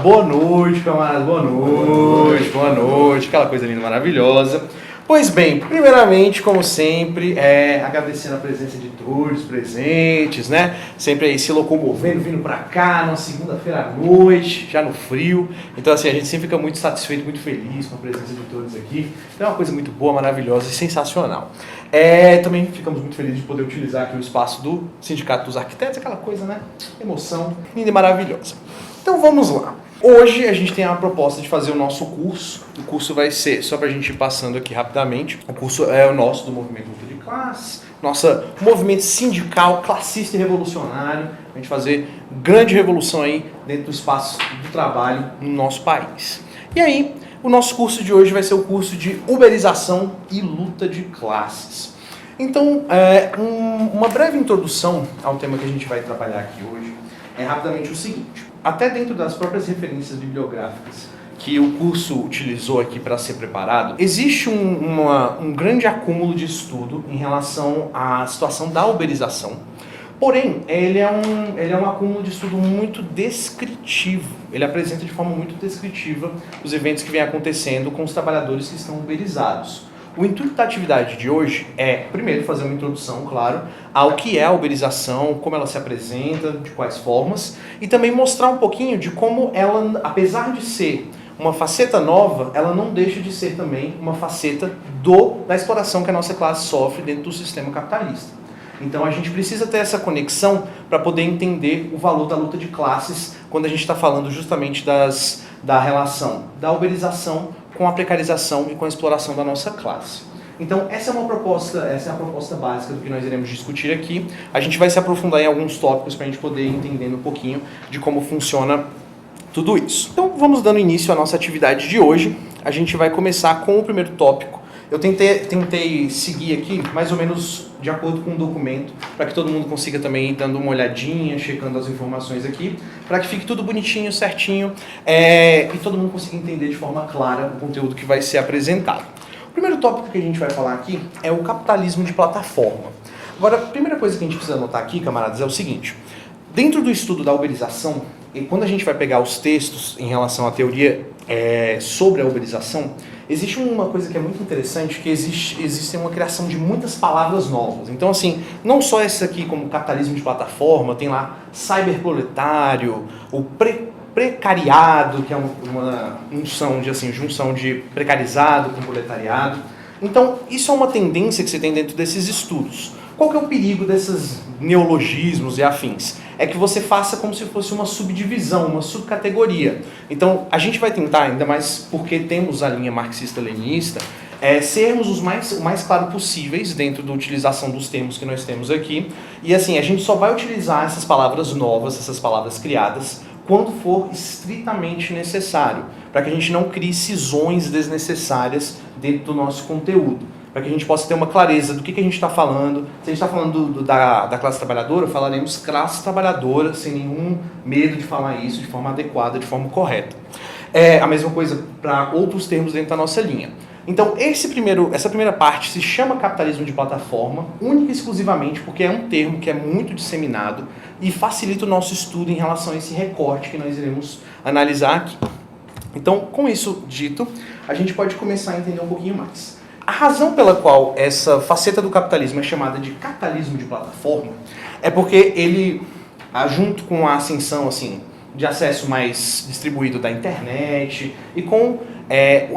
Boa noite, camaradas, boa noite, aquela coisa linda, maravilhosa. Pois bem, primeiramente, como sempre, agradecendo a presença de todos presentes, né? Sempre aí se locomovendo, vindo pra cá, numa segunda-feira à noite, já no frio. Então, assim, a gente sempre fica muito satisfeito, muito feliz com a presença de todos aqui. Então, é uma coisa muito boa, maravilhosa e sensacional. Também ficamos muito felizes de poder utilizar aqui o espaço do Sindicato dos Arquitetos, aquela coisa, né? Emoção linda e maravilhosa. Então, vamos lá. Hoje a gente tem a proposta de fazer o nosso curso. O curso vai ser, só para a gente ir passando aqui rapidamente, o curso é o nosso do Movimento Luta de Classe, nosso movimento sindical, classista e revolucionário, a gente fazer grande revolução aí dentro do espaço do trabalho no nosso país. E aí, o nosso curso de hoje vai ser o curso de Uberização e Luta de Classes. Então, uma breve introdução ao tema que a gente vai trabalhar aqui hoje é rapidamente o seguinte. Até dentro das próprias referências bibliográficas que o curso utilizou aqui para ser preparado, existe um grande acúmulo de estudo em relação à situação da uberização. Porém, ele é um acúmulo de estudo muito descritivo. Ele apresenta de forma muito descritiva os eventos que vêm acontecendo com os trabalhadores que estão uberizados. O intuito da atividade de hoje é, primeiro, fazer uma introdução, claro, ao que é a uberização, como ela se apresenta, de quais formas, e também mostrar um pouquinho de como ela, apesar de ser uma faceta nova, ela não deixa de ser também uma faceta da exploração que a nossa classe sofre dentro do sistema capitalista. Então a gente precisa ter essa conexão para poder entender o valor da luta de classes quando a gente está falando justamente da relação da uberização com a precarização e com a exploração da nossa classe. Então essa é a proposta básica do que nós iremos discutir aqui. A gente vai se aprofundar em alguns tópicos para a gente poder ir entendendo um pouquinho de como funciona tudo isso. Então vamos dando início à nossa atividade de hoje. A gente vai começar com o primeiro tópico. Eu tentei seguir aqui mais ou menos de acordo com o documento, para que todo mundo consiga também ir dando uma olhadinha, checando as informações aqui, para que fique tudo bonitinho, certinho, e todo mundo consiga entender de forma clara o conteúdo que vai ser apresentado. O primeiro tópico que a gente vai falar aqui é o capitalismo de plataforma. Agora, a primeira coisa que a gente precisa notar aqui, camaradas, é o seguinte. Dentro do estudo da uberização, e quando a gente vai pegar os textos em relação à teoria sobre a uberização, existe uma coisa que é muito interessante, que existe uma criação de muitas palavras novas. Então, assim, não só essa aqui como capitalismo de plataforma, tem lá cyberproletário, o precariado, que é uma junção de precarizado com proletariado. Então, isso é uma tendência que você tem dentro desses estudos. Qual que é o perigo desses neologismos e afins? É que você faça como se fosse uma subdivisão, uma subcategoria. Então, a gente vai tentar, ainda mais porque temos a linha marxista-leninista, sermos o mais claro possíveis dentro da utilização dos termos que nós temos aqui. E assim, a gente só vai utilizar essas palavras novas, essas palavras criadas, quando for estritamente necessário, para que a gente não crie cisões desnecessárias dentro do nosso conteúdo, para que a gente possa ter uma clareza do que a gente está falando. Se a gente está falando da classe trabalhadora, falaremos classe trabalhadora, sem nenhum medo de falar isso de forma adequada, de forma correta. A mesma coisa para outros termos dentro da nossa linha. Então, essa primeira parte se chama capitalismo de plataforma, única e exclusivamente porque é um termo que é muito disseminado e facilita o nosso estudo em relação a esse recorte que nós iremos analisar aqui. Então, com isso dito, a gente pode começar a entender um pouquinho mais. A razão pela qual essa faceta do capitalismo é chamada de capitalismo de plataforma é porque ele, junto com a ascensão de acesso mais distribuído da internet e com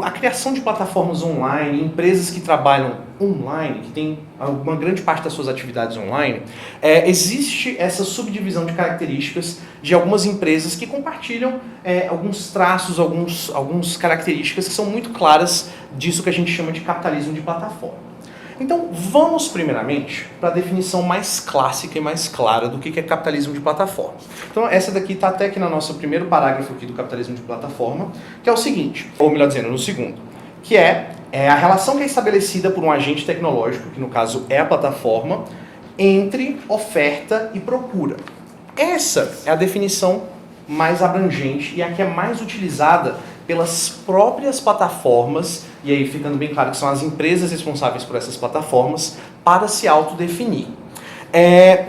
a criação de plataformas online, empresas que trabalham online, que tem uma grande parte das suas atividades online, existe essa subdivisão de características de algumas empresas que compartilham alguns traços, algumas características que são muito claras disso que a gente chama de capitalismo de plataforma. Então, vamos primeiramente para a definição mais clássica e mais clara do que é capitalismo de plataforma. Então, essa daqui está até aqui no nosso primeiro parágrafo aqui do capitalismo de plataforma, que é o seguinte, ou melhor dizendo, no segundo, que é a relação que é estabelecida por um agente tecnológico, que no caso é a plataforma, entre oferta e procura. Essa é a definição mais abrangente e a que é mais utilizada pelas próprias plataformas, e aí ficando bem claro que são as empresas responsáveis por essas plataformas, para se autodefinir.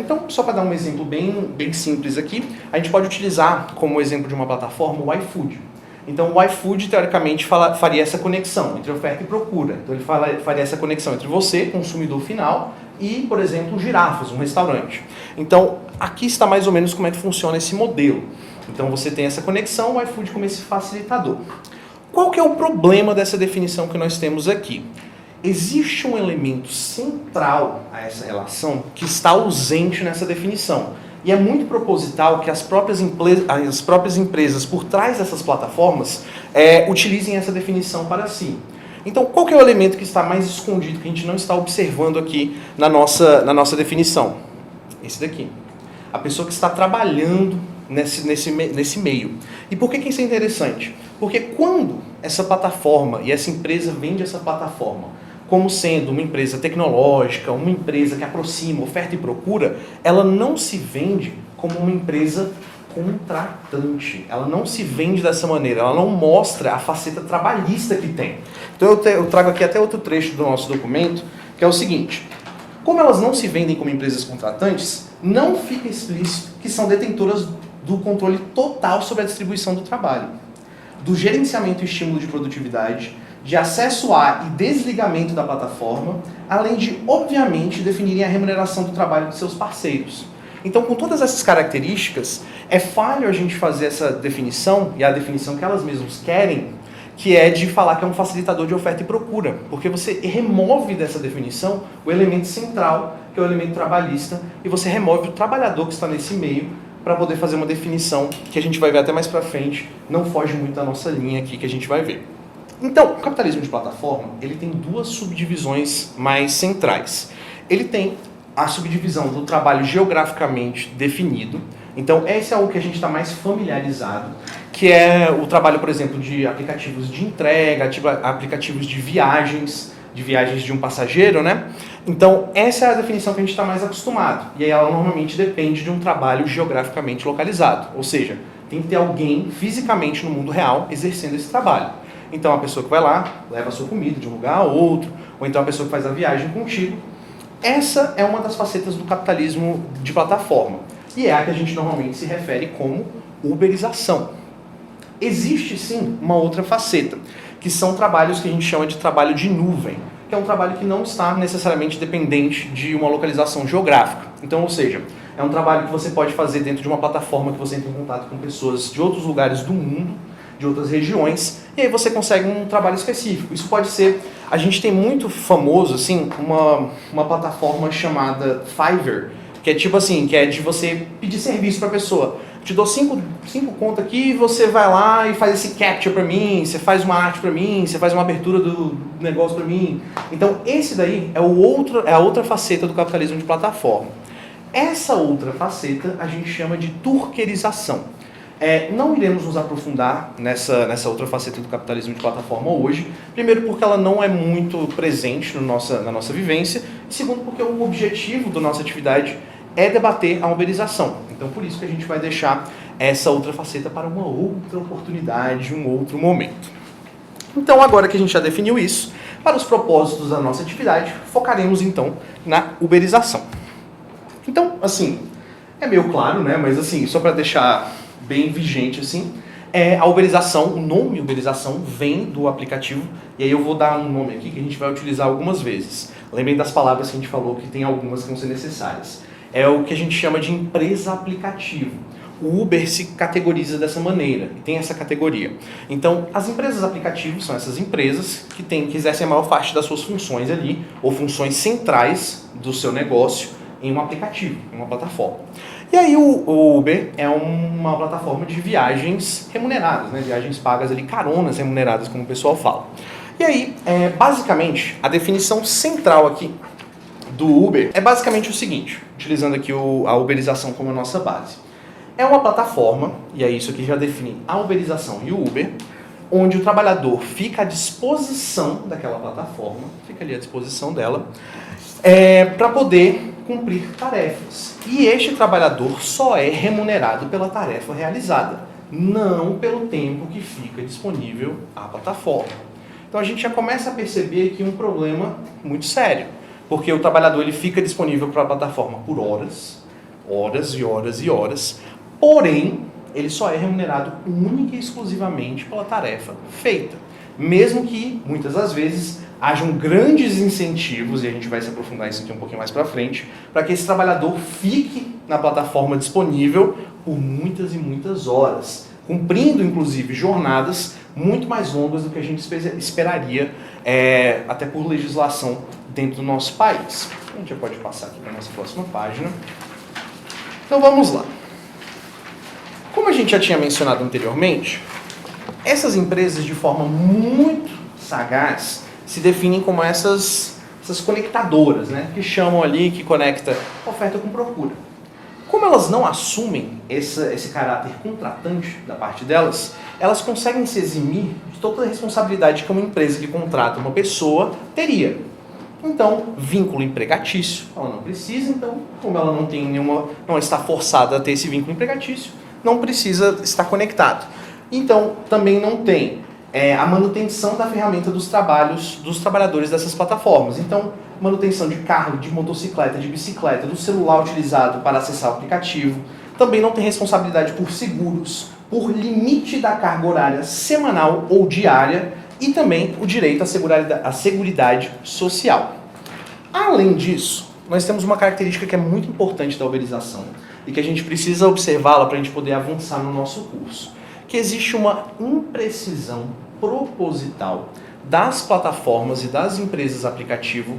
Então, só para dar um exemplo bem simples aqui, a gente pode utilizar como exemplo de uma plataforma o iFood. Então, o iFood, teoricamente, faria essa conexão entre oferta e procura. Então, ele faria essa conexão entre você, consumidor final, e, por exemplo, o Girafas, um restaurante. Então, aqui está mais ou menos como é que funciona esse modelo. Então, você tem essa conexão, o iFood como esse facilitador. Qual que é o problema dessa definição que nós temos aqui? Existe um elemento central a essa relação que está ausente nessa definição. E é muito proposital que as próprias empresas por trás dessas plataformas utilizem essa definição para si. Então, qual que é o elemento que está mais escondido, que a gente não está observando aqui na nossa definição? Esse daqui. A pessoa que está trabalhando nesse meio. E por que isso é interessante? Porque quando essa plataforma e essa empresa vende essa plataforma como sendo uma empresa tecnológica, uma empresa que aproxima oferta e procura, ela não se vende como uma empresa contratante. Ela não se vende dessa maneira, ela não mostra a faceta trabalhista que tem. Então eu trago aqui até outro trecho do nosso documento, que é o seguinte: como elas não se vendem como empresas contratantes, não fica explícito que são detentoras do controle total sobre a distribuição do trabalho, do gerenciamento e estímulo de produtividade, de acesso a e desligamento da plataforma, além de, obviamente, definirem a remuneração do trabalho de seus parceiros. Então, com todas essas características, é falho a gente fazer essa definição, e a definição que elas mesmas querem, que é de falar que é um facilitador de oferta e procura, porque você remove dessa definição o elemento central, que é o elemento trabalhista, e você remove o trabalhador que está nesse meio, para poder fazer uma definição que a gente vai ver até mais para frente, não foge muito da nossa linha aqui que a gente vai ver. Então, o capitalismo de plataforma, ele tem duas subdivisões mais centrais. Ele tem a subdivisão do trabalho geograficamente definido. Então, esse é o que a gente está mais familiarizado, que é o trabalho, por exemplo, de aplicativos de entrega, aplicativos de viagens de um passageiro, né? Então, essa é a definição que a gente está mais acostumado. E aí ela normalmente depende de um trabalho geograficamente localizado. Ou seja, tem que ter alguém fisicamente no mundo real exercendo esse trabalho. Então, a pessoa que vai lá, leva a sua comida de um lugar a outro, ou então a pessoa que faz a viagem contigo. Essa é uma das facetas do capitalismo de plataforma. E é a que a gente normalmente se refere como uberização. Existe, sim, uma outra faceta, que são trabalhos que a gente chama de trabalho de nuvem, que é um trabalho que não está necessariamente dependente de uma localização geográfica. Então, ou seja, é um trabalho que você pode fazer dentro de uma plataforma que você entra em contato com pessoas de outros lugares do mundo, de outras regiões, e aí você consegue um trabalho específico. Isso pode ser... A gente tem muito famoso, assim, uma plataforma chamada Fiverr, que é tipo assim, que é de você pedir serviço para a pessoa. Te dou 5 contas aqui, você vai lá e faz esse capture para mim, você faz uma arte para mim, você faz uma abertura do negócio para mim. Então, esse daí é a outra faceta do capitalismo de plataforma. Essa outra faceta a gente chama de turquerização. Não iremos nos aprofundar nessa outra faceta do capitalismo de plataforma hoje. Primeiro, porque ela não é muito presente na nossa vivência. Segundo, porque o objetivo da nossa atividade é debater a uberização. Então, por isso que a gente vai deixar essa outra faceta para uma outra oportunidade, um outro momento. Então, agora que a gente já definiu isso, para os propósitos da nossa atividade, focaremos então na uberização. Então, assim, é meio claro, né? Mas assim, só para deixar bem vigente assim, a uberização, o nome uberização vem do aplicativo, e aí eu vou dar um nome aqui que a gente vai utilizar algumas vezes. Lembrem das palavras que a gente falou, que tem algumas que vão ser necessárias. É o que a gente chama de empresa aplicativo. O Uber se categoriza dessa maneira, e tem essa categoria. Então, as empresas aplicativos são essas empresas que exercem a maior parte das suas funções ali, ou funções centrais do seu negócio, em um aplicativo, em uma plataforma. E aí o Uber é uma plataforma de viagens remuneradas, né? Viagens pagas ali, caronas remuneradas, como o pessoal fala. E aí, basicamente, a definição central aqui do Uber é basicamente o seguinte, utilizando aqui a uberização como a nossa base. É uma plataforma, e aí isso aqui já define a uberização e o Uber, onde o trabalhador fica à disposição daquela plataforma, fica ali à disposição dela, para poder cumprir tarefas. E este trabalhador só é remunerado pela tarefa realizada, não pelo tempo que fica disponível à plataforma. Então a gente já começa a perceber aqui um problema muito sério, porque o trabalhador ele fica disponível para a plataforma por horas, horas e horas e horas, porém, ele só é remunerado única e exclusivamente pela tarefa feita. Mesmo que, muitas das vezes, hajam grandes incentivos, e a gente vai se aprofundar isso aqui um pouquinho mais para frente, para que esse trabalhador fique na plataforma disponível por muitas e muitas horas, cumprindo, inclusive, jornadas muito mais longas do que a gente esperaria, até por legislação dentro do nosso país. A gente já pode passar aqui para a nossa próxima página. Então vamos lá. Como a gente já tinha mencionado anteriormente, essas empresas, de forma muito sagaz, se definem como essas conectadoras, né? Que chamam ali, que conecta oferta com procura. Como elas não assumem esse caráter contratante da parte delas, elas conseguem se eximir de toda a responsabilidade que uma empresa que contrata uma pessoa teria. Então, vínculo empregatício, ela não precisa, então, como ela não está forçada a ter esse vínculo empregatício, não precisa estar conectado. Então, também não tem a manutenção da ferramenta dos trabalhos dos trabalhadores dessas plataformas. Então, manutenção de carro, de motocicleta, de bicicleta, do celular utilizado para acessar o aplicativo. Também não tem responsabilidade por seguros, por limite da carga horária semanal ou diária e também o direito à seguridade social. Além disso, nós temos uma característica que é muito importante da uberização e que a gente precisa observá-la para a gente poder avançar no nosso curso, que existe uma imprecisão proposital das plataformas e das empresas aplicativo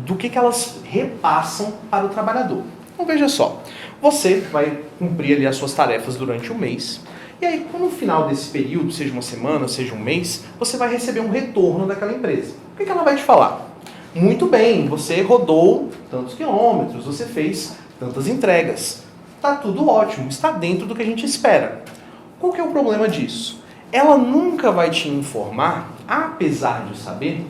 do que elas repassam para o trabalhador. Então veja só, você vai cumprir ali as suas tarefas durante um mês, e aí no final desse período, seja uma semana, seja um mês, você vai receber um retorno daquela empresa. O que ela vai te falar? Muito bem, você rodou tantos quilômetros, você fez tantas entregas. Está tudo ótimo, está dentro do que a gente espera. Qual que é o problema disso? Ela nunca vai te informar, apesar de saber,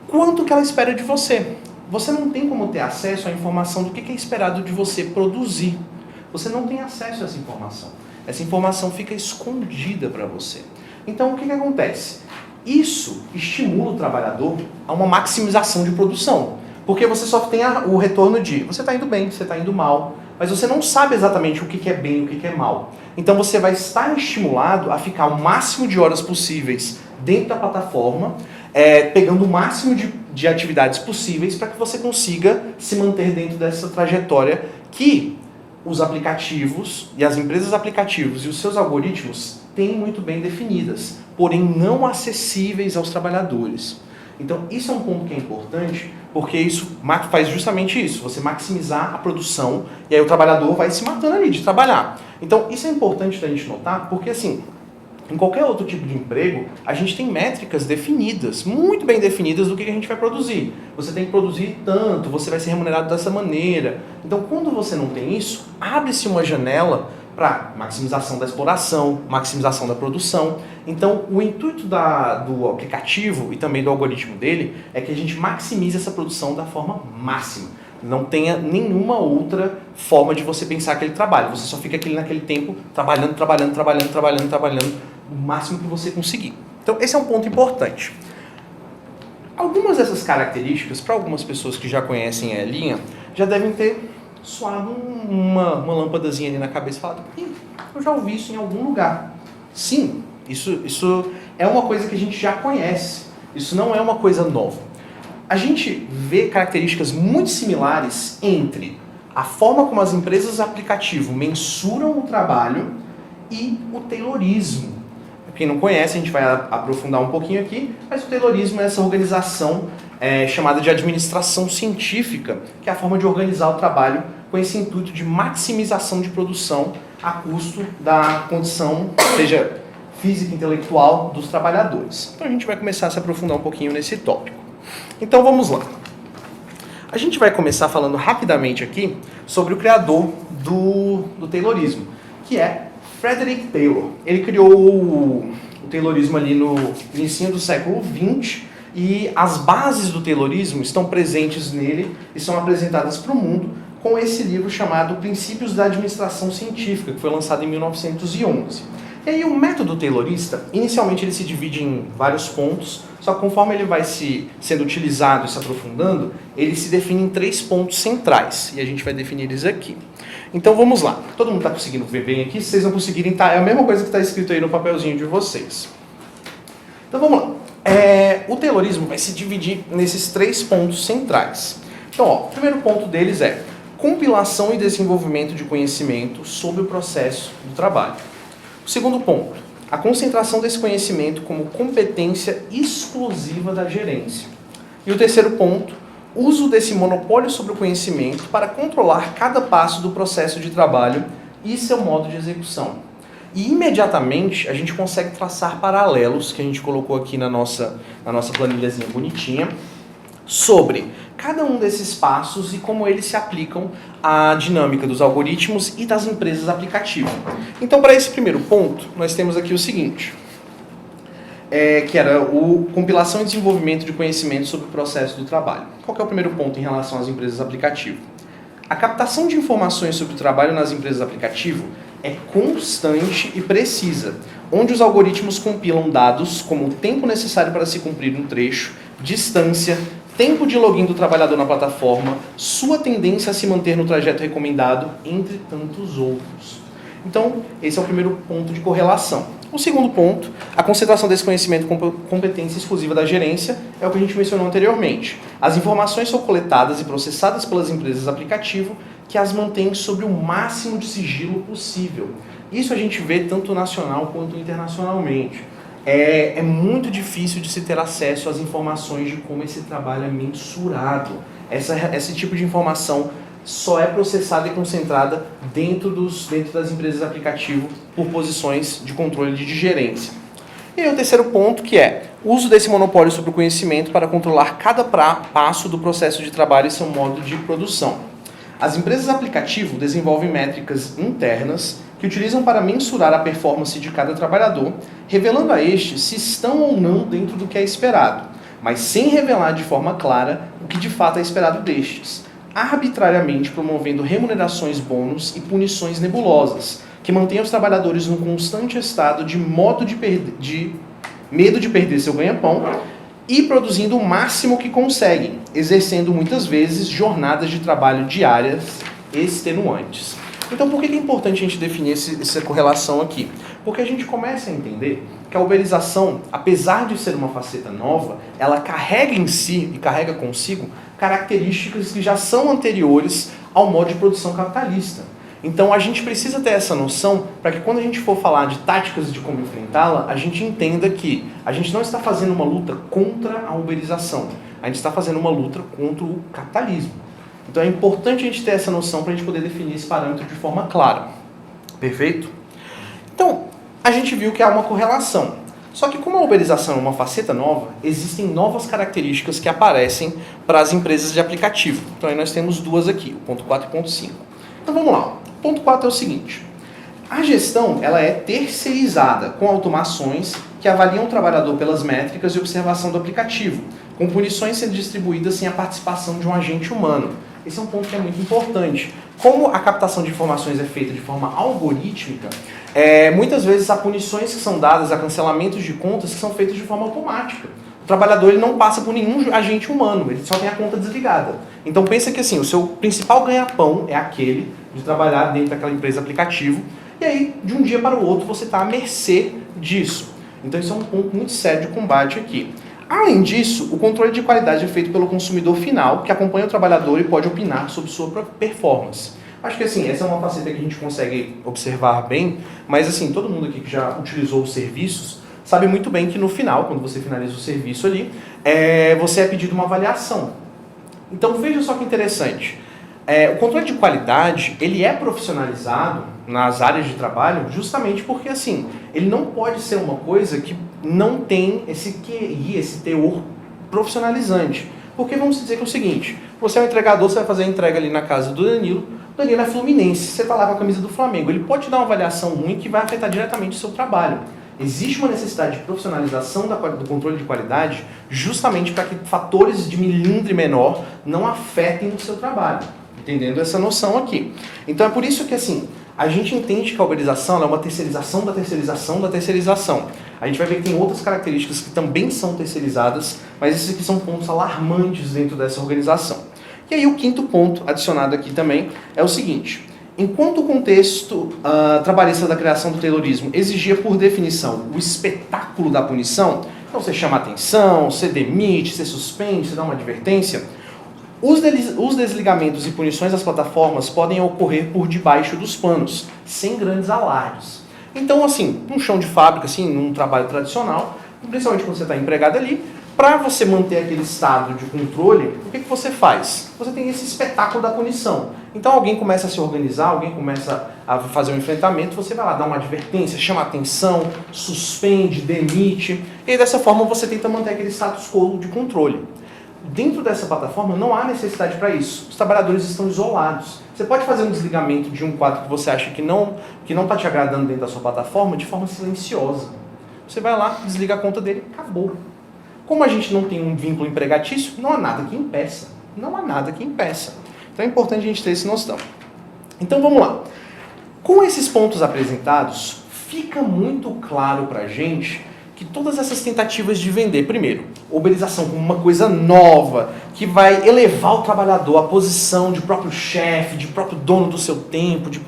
quanto que ela espera de você. Você não tem como ter acesso à informação do que é esperado de você produzir. Você não tem acesso a essa informação. Essa informação fica escondida para você. Então, o que acontece? Isso estimula o trabalhador a uma maximização de produção. Porque você só tem o retorno de você está indo bem, você está indo mal, mas você não sabe exatamente o que é bem e o que é mal. Então você vai estar estimulado a ficar o máximo de horas possíveis dentro da plataforma, pegando o máximo de atividades possíveis para que você consiga se manter dentro dessa trajetória que os aplicativos e as empresas aplicativos e os seus algoritmos têm muito bem definidas, porém não acessíveis aos trabalhadores. Então isso é um ponto que é importante, porque isso faz justamente isso, você maximizar a produção e aí o trabalhador vai se matando ali de trabalhar. Então isso é importante da gente notar, porque assim, em qualquer outro tipo de emprego, a gente tem métricas definidas, muito bem definidas do que a gente vai produzir. Você tem que produzir tanto, você vai ser remunerado dessa maneira. Então quando você não tem isso, abre-se uma janela para maximização da exploração, maximização da produção. Então, o intuito do aplicativo e também do algoritmo dele é que a gente maximize essa produção da forma máxima. Não tenha nenhuma outra forma de você pensar aquele trabalho. Você só fica naquele tempo trabalhando o máximo que você conseguir. Então, esse é um ponto importante. Algumas dessas características, para algumas pessoas que já conhecem a linha, já devem ter soado uma lâmpadazinha ali na cabeça e falado, eu já ouvi isso em algum lugar. Sim, isso é uma coisa que a gente já conhece. Isso não é uma coisa nova. A gente vê características muito similares entre a forma como as empresas aplicativo mensuram o trabalho e o Taylorismo. Quem não conhece, a gente vai aprofundar um pouquinho aqui, mas o Taylorismo é essa organização chamada de administração científica, que é a forma de organizar o trabalho com esse intuito de maximização de produção a custo da condição, seja física e intelectual, dos trabalhadores. Então a gente vai começar a se aprofundar um pouquinho nesse tópico. Então vamos lá. A gente vai começar falando rapidamente aqui sobre o criador do Taylorismo, que é Frederick Taylor. Ele criou o Taylorismo ali no início do século XX e as bases do Taylorismo estão presentes nele e são apresentadas para o mundo com esse livro chamado Princípios da Administração Científica, que foi lançado em 1911. E aí o método taylorista, inicialmente ele se divide em vários pontos, só que conforme ele vai sendo utilizado e se aprofundando, ele se define em 3 pontos centrais, e a gente vai definir eles aqui. Então vamos lá, todo mundo está conseguindo ver bem aqui? Se vocês não conseguirem, tá, é a mesma coisa que está escrito aí no papelzinho de vocês. Então vamos lá, o taylorismo vai se dividir nesses 3 pontos centrais. Então ó, o primeiro ponto deles é compilação e desenvolvimento de conhecimento sobre o processo do trabalho. O segundo ponto, a concentração desse conhecimento como competência exclusiva da gerência. E o terceiro ponto, uso desse monopólio sobre o conhecimento para controlar cada passo do processo de trabalho e seu modo de execução. E imediatamente a gente consegue traçar paralelos, que a gente colocou aqui na nossa planilhazinha bonitinha, sobre cada um desses passos e como eles se aplicam à dinâmica dos algoritmos e das empresas aplicativo. Então, para esse primeiro ponto, nós temos aqui o seguinte, que era o compilação e desenvolvimento de conhecimento sobre o processo do trabalho. Qual que é o primeiro ponto em relação às empresas aplicativo? A captação de informações sobre o trabalho nas empresas aplicativo é constante e precisa, onde os algoritmos compilam dados como o tempo necessário para se cumprir um trecho, distância, tempo de login do trabalhador na plataforma, sua tendência a se manter no trajeto recomendado, entre tantos outros. Então, esse é o primeiro ponto de correlação. O segundo ponto, a concentração desse conhecimento com competência exclusiva da gerência, é o que a gente mencionou anteriormente. As informações são coletadas e processadas pelas empresas aplicativo que as mantêm sob o máximo de sigilo possível. Isso a gente vê tanto nacional quanto internacionalmente. É muito difícil de se ter acesso às informações de como esse trabalho é mensurado. Esse tipo de informação só é processada e concentrada dentro das empresas de aplicativo por posições de controle de gerência. E aí o terceiro ponto, que é o uso desse monopólio sobre o conhecimento para controlar cada passo do processo de trabalho e seu modo de produção. As empresas de aplicativo desenvolvem métricas internas que utilizam para mensurar a performance de cada trabalhador, revelando a este se estão ou não dentro do que é esperado, mas sem revelar de forma clara o que de fato é esperado destes, arbitrariamente promovendo remunerações bônus e punições nebulosas, que mantêm os trabalhadores num constante estado de medo de perder seu ganha-pão e produzindo o máximo que conseguem, exercendo muitas vezes jornadas de trabalho diárias extenuantes. Então, por que é importante a gente definir essa correlação aqui? Porque a gente começa a entender que a uberização, apesar de ser uma faceta nova, ela carrega em si e carrega consigo características que já são anteriores ao modo de produção capitalista. Então, a gente precisa ter essa noção para que quando a gente for falar de táticas de como enfrentá-la, a gente entenda que a gente não está fazendo uma luta contra a uberização, a gente está fazendo uma luta contra o capitalismo. Então é importante a gente ter essa noção para a gente poder definir esse parâmetro de forma clara. Perfeito? Então, a gente viu que há uma correlação. Só que como a uberização é uma faceta nova, existem novas características que aparecem para as empresas de aplicativo. Então aí nós temos duas aqui, o ponto 4 e o ponto 5. Então vamos lá. O ponto 4 é o seguinte. A gestão ela é terceirizada com automações que avaliam o trabalhador pelas métricas e observação do aplicativo, com punições sendo distribuídas sem a participação de um agente humano. Esse é um ponto que é muito importante. Como a captação de informações é feita de forma algorítmica, muitas vezes há punições que são dadas, há cancelamentos de contas que são feitos de forma automática. O trabalhador ele não passa por nenhum agente humano, ele só tem a conta desligada. Então pensa que assim, o seu principal ganha-pão é aquele de trabalhar dentro daquela empresa aplicativo, e aí de um dia para o outro você está à mercê disso. Então isso é um ponto muito sério de combate aqui. Além disso, o controle de qualidade é feito pelo consumidor final, que acompanha o trabalhador e pode opinar sobre sua performance. Acho que assim, essa é uma faceta que a gente consegue observar bem, mas assim, todo mundo aqui que já utilizou os serviços sabe muito bem que no final, quando você finaliza o serviço ali, você é pedido uma avaliação. Então veja só que interessante. O controle de qualidade, ele é profissionalizado nas áreas de trabalho justamente porque assim, ele não pode ser uma coisa que não tem esse QI, esse teor profissionalizante. Porque vamos dizer que é o seguinte, você é um entregador, você vai fazer a entrega ali na casa do Danilo, o Danilo é fluminense, você está lá com a camisa do Flamengo, ele pode te dar uma avaliação ruim que vai afetar diretamente o seu trabalho. Existe uma necessidade de profissionalização do controle de qualidade justamente para que fatores de milímetro menor não afetem o seu trabalho. Entendendo essa noção aqui. Então é por isso que assim, a gente entende que a uberização é uma terceirização da terceirização da terceirização. A gente vai ver que tem outras características que também são terceirizadas, mas esses aqui são pontos alarmantes dentro dessa organização. E aí o quinto ponto adicionado aqui também é o seguinte: enquanto o contexto trabalhista da criação do Taylorismo exigia por definição o espetáculo da punição, então você chama atenção, você demite, você suspende, você dá uma advertência, os desligamentos e punições das plataformas podem ocorrer por debaixo dos panos, sem grandes alardes. Então, assim, num chão de fábrica, assim, num trabalho tradicional, principalmente quando você está empregado ali, para você manter aquele estado de controle, o que você faz? Você tem esse espetáculo da punição. Então alguém começa a se organizar, alguém começa a fazer um enfrentamento, você vai lá dar uma advertência, chama atenção, suspende, demite, e dessa forma você tenta manter aquele status quo de controle. Dentro dessa plataforma não há necessidade para isso. Os trabalhadores estão isolados. Você pode fazer um desligamento de um quadro que você acha que não está te agradando dentro da sua plataforma de forma silenciosa. Você vai lá, desliga a conta dele, acabou. Como a gente não tem um vínculo empregatício, não há nada que impeça. Não há nada que impeça. Então é importante a gente ter essa noção. Então vamos lá. Com esses pontos apresentados, fica muito claro para a gente que todas essas tentativas de vender, primeiro, uberização como uma coisa nova, que vai elevar o trabalhador à posição de próprio chefe, de próprio dono do seu tempo, de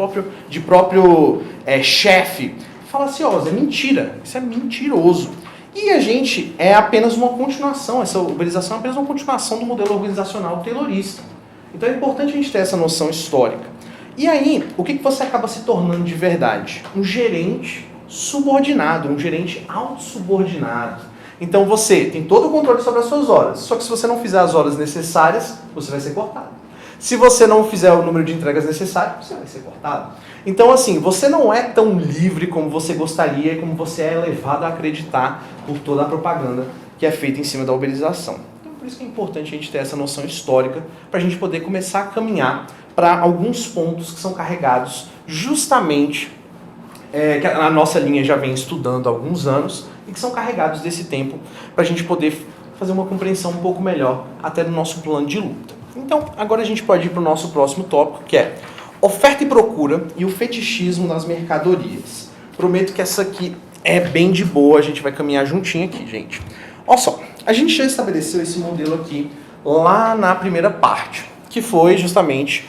próprio chefe, falaciosa, é mentira. Isso é mentiroso. E a gente é apenas uma continuação, essa uberização é apenas uma continuação do modelo organizacional taylorista. Então é importante a gente ter essa noção histórica. E aí, o que você acaba se tornando de verdade? Um gerente subordinado, um gerente autossubordinado. Então você tem todo o controle sobre as suas horas, só que se você não fizer as horas necessárias, você vai ser cortado. Se você não fizer o número de entregas necessário, você vai ser cortado. Então assim, você não é tão livre como você gostaria, como você é levado a acreditar por toda a propaganda que é feita em cima da uberização. Então por isso que é importante a gente ter essa noção histórica, para a gente poder começar a caminhar para alguns pontos que são carregados justamente que a nossa linha já vem estudando há alguns anos e que são carregados desse tempo para a gente poder fazer uma compreensão um pouco melhor até do nosso plano de luta. Então, agora a gente pode ir para o nosso próximo tópico, que é oferta e procura e o fetichismo nas mercadorias. Prometo que essa aqui é bem de boa, a gente vai caminhar juntinho aqui, gente. Olha só, a gente já estabeleceu esse modelo aqui lá na primeira parte, que foi justamente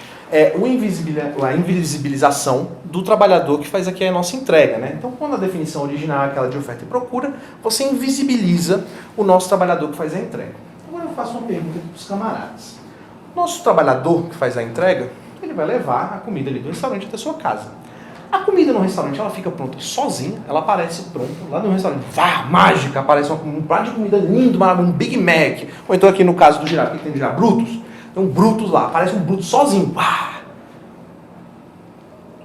a invisibilização do trabalhador que faz aqui a nossa entrega, né? Então, quando a definição original é aquela de oferta e procura, você invisibiliza o nosso trabalhador que faz a entrega. Agora eu faço uma pergunta aqui para os camaradas. Nosso trabalhador que faz a entrega, ele vai levar a comida ali do restaurante até a sua casa. A comida no restaurante, ela fica pronta sozinha, ela aparece pronta lá no restaurante. Mágica, aparece um prato de comida lindo, um Big Mac. Ou então aqui no caso do Girafa, que tem Girafa Brutus, tem um Brutus lá, aparece um Brutus sozinho.